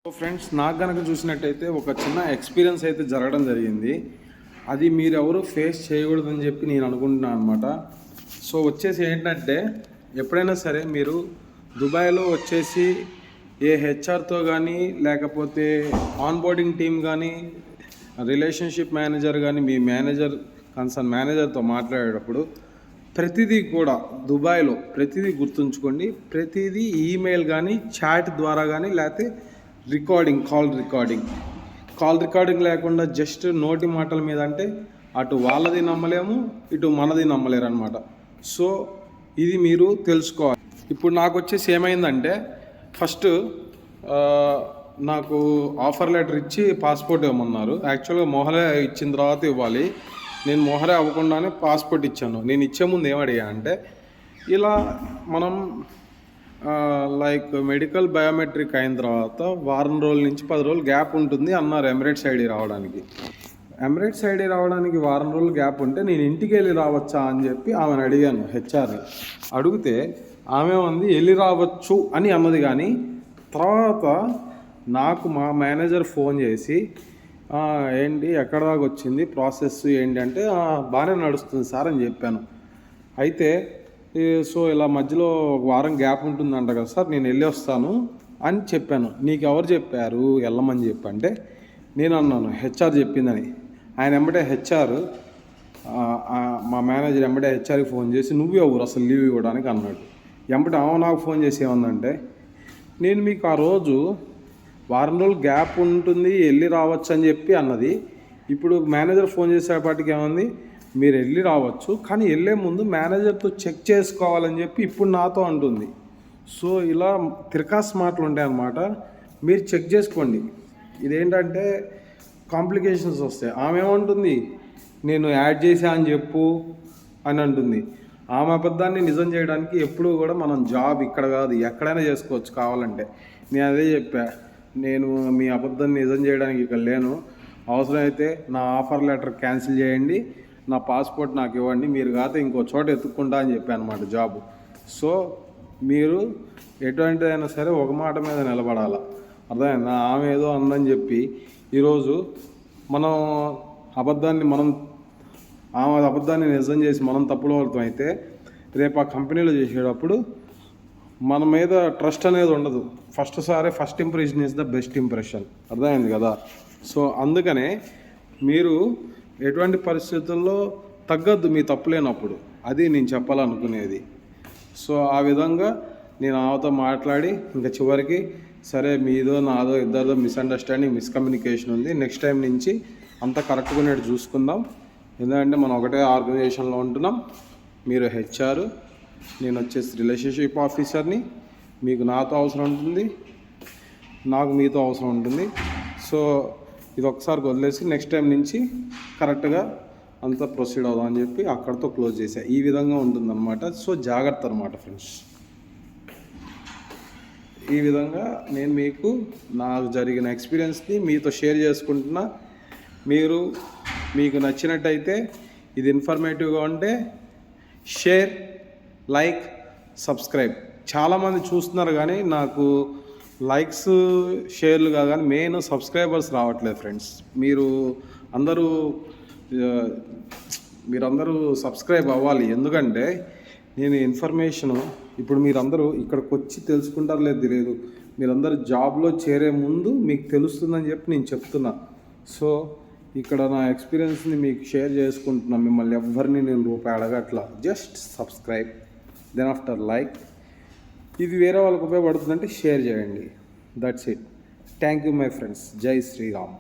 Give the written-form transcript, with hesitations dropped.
So friends, నాకు కనుక చూసినట్టయితే ఒక చిన్న ఎక్స్పీరియన్స్ అయితే జరగడం జరిగింది. అది మీరు ఎవరు ఫేస్ చేయకూడదని చెప్పి నేను అనుకుంటున్నాను అనమాట. సో వచ్చేసి ఏంటంటే, ఎప్పుడైనా సరే మీరు దుబాయ్లో వచ్చేసి ఏ హెచ్ఆర్తో కానీ, లేకపోతే ఆన్బోర్డింగ్ టీమ్ కానీ, రిలేషన్షిప్ మేనేజర్ కానీ, మీ మేనేజర్ కన్సర్న్ మేనేజర్తో మాట్లాడేటప్పుడు ప్రతిదీ కూడా దుబాయ్లో ప్రతిదీ గుర్తుంచుకోండి. ప్రతిదీ ఈమెయిల్ కానీ, చాట్ ద్వారా కానీ, లేకపోతే కాల్ రికార్డింగ్ లేకుండా జస్ట్ నోటి మాటల మీద అంటే అటు వాళ్ళది నమ్మలేము, ఇటు మనది నమ్మలేరు అనమాట. సో ఇది మీరు తెలుసుకోవాలి. ఇప్పుడు నాకు వచ్చేసి ఏమైందంటే, ఫస్ట్ నాకు ఆఫర్ లెటర్ ఇచ్చి పాస్పోర్ట్ ఇవ్వమన్నారు. యాక్చువల్గా మొహరే ఇచ్చిన తర్వాత ఇవ్వాలి. నేను మొహరే అవ్వకుండానే పాస్పోర్ట్ ఇచ్చాను. నేను ఇచ్చే ముందు ఏమడిగా అంటే, ఇలా మనం లైక్ మెడికల్ బయోమెట్రిక్ అయిన తర్వాత వారం రోజుల నుంచి 10 రోజులు గ్యాప్ ఉంటుంది అన్నారు ఎమిరేట్స్ ఐడి రావడానికి. ఎమిరేట్స్ ఐడి రావడానికి వారం రోజులు గ్యాప్ ఉంటే నేను ఇంటికి వెళ్ళి రావచ్చా అని చెప్పి ఆమెను అడిగాను, హెచ్ఆర్ని అడిగితే ఆమె ఉంది వెళ్ళి రావచ్చు అని అన్నది. కానీ తర్వాత నాకు మా మేనేజర్ ఫోన్ చేసి ఏంటి ఎక్కడ దాకా వచ్చింది ప్రాసెస్ ఏంటి అంటే, బాగానే నడుస్తుంది సార్ అని చెప్పాను. అయితే సో ఇలా మధ్యలో ఒక వారం గ్యాప్ ఉంటుందంట కదా సార్, నేను వెళ్ళి వస్తాను అని చెప్పాను. నీకు ఎవరు చెప్పారు వెళ్ళమని చెప్పి అంటే, నేను అన్నాను హెచ్ఆర్ చెప్పిందని. ఆయన వెంబడే హెచ్ఆర్, మా మేనేజర్ వెంబడే హెచ్ఆర్కి ఫోన్ చేసి నువ్వు ఎవరు అసలు లీవ్ ఇవ్వడానికి అన్నాడు. వెంబడే నాకు ఫోన్ చేసి ఏమందంటే, నేను మీకు ఆ రోజు వారం రోజులు గ్యాప్ ఉంటుంది వెళ్ళి రావచ్చు అని చెప్పి అన్నది. ఇప్పుడు మేనేజర్ ఫోన్ చేసేపాటికి ఏమంది, మీరు వెళ్ళి రావచ్చు కానీ వెళ్ళే ముందు మేనేజర్తో చెక్ చేసుకోవాలని చెప్పి ఇప్పుడు నాతో అంటుంది. సో ఇలా తిరకాస్ మాటలు ఉంటాయి అన్నమాట. మీరు చెక్ చేసుకోండి. ఇదేంటంటే కాంప్లికేషన్స్ వస్తాయి. ఆమె ఏమంటుంది, నేను యాడ్ చేసా అని చెప్పు అని అంటుంది. ఆమె అబద్ధాన్ని నిజం చేయడానికి ఎప్పుడూ కూడా మనం జాబ్ ఇక్కడ కాదు ఎక్కడైనా చేసుకోవచ్చు కావాలంటే. నేను అదే చెప్పా, నేను మీ అబద్ధాన్ని నిజం చేయడానికి ఇక్కడ లేను. అవసరమైతే నా ఆఫర్ లెటర్ క్యాన్సిల్ చేయండి, నా పాస్పోర్ట్ నాకు ఇవ్వండి, మీరు కాదు ఇంకో చోట ఎత్తుక్కుంటా అని చెప్పాను అనమాట జాబ్. సో మీరు ఎటువంటిదైనా సరే ఒక మాట మీద నిలబడాలి, అర్థమైందా? ఆమె ఏదో అందని చెప్పి ఈరోజు మనం ఆమె అబద్ధాన్ని నిజం చేసి మనం తప్పులు అవుతాం అయితే రేపు ఆ కంపెనీలో చేసేటప్పుడు మన మీద ట్రస్ట్ అనేది ఉండదు. First impression is the best impression, అర్థమైంది కదా? సో అందుకనే మీరు ఎటువంటి పరిస్థితుల్లో తగ్గద్దు మీ తప్పు లేనప్పుడు, అది నేను చెప్పాలనుకునేది. సో ఆ విధంగా నేను ఆమెతో మాట్లాడి ఇంకా చివరికి సరే మీదో నాదో ఇద్దరిదో మిస్అండర్స్టాండింగ్ మిస్కమ్యూనికేషన్ ఉంది, నెక్స్ట్ టైం నుంచి అంతా కరెక్ట్గా ఉన్నట్టు చూసుకుందాం. ఎందుకంటే మనం ఒకటే ఆర్గనైజేషన్లో ఉంటున్నాం. మీరు హెచ్ఆర్, నేను వచ్చేసి రిలేషన్షిప్ ఆఫీసర్ని. మీకు నాతో అవసరం ఉంటుంది, నాకు మీతో అవసరం ఉంటుంది. సో ఇది ఒకసారి వదిలేసి నెక్స్ట్ టైం నుంచి కరెక్ట్గా అంతా ప్రొసీడ్ అవుదాం అని చెప్పి అక్కడితో క్లోజ్ చేసా. ఈ విధంగా ఉంటుందన్నమాట. సో జాగ్రత్త అనమాట ఫ్రెండ్స్. ఈ విధంగా నేను నాకు జరిగిన ఎక్స్పీరియన్స్ని మీతో షేర్ చేసుకుంటున్నా. మీకు నచ్చినట్టయితే, ఇది ఇన్ఫర్మేటివ్గా ఉంటే షేర్, లైక్, సబ్స్క్రైబ్. చాలామంది చూస్తున్నారు కానీ నాకు లైక్స్ షేర్లు కానీ మెయిన్ సబ్స్క్రైబర్స్ రావట్లేదు ఫ్రెండ్స్. మీరందరూ సబ్స్క్రైబ్ అవ్వాలి. ఎందుకంటే నేను ఇన్ఫర్మేషను ఇప్పుడు మీరందరూ ఇక్కడికి వచ్చి తెలుసుకుంటారు లేదు తెలియదు, మీరందరూ జాబ్లో చేరే ముందు మీకు తెలుస్తుందని చెప్పి నేను చెప్తున్నా. సో ఇక్కడ నా ఎక్స్పీరియన్స్ని మీకు షేర్ చేసుకుంటున్నా. మిమ్మల్ని ఎవరిని నేను రూపాయి అడగట్లా. Just subscribe, then after like. ఇది వేరే వాళ్ళకు ఉపయోగపడుతుందంటే షేర్ చేయండి. That's it. Thank you my friends. Jai Sriram.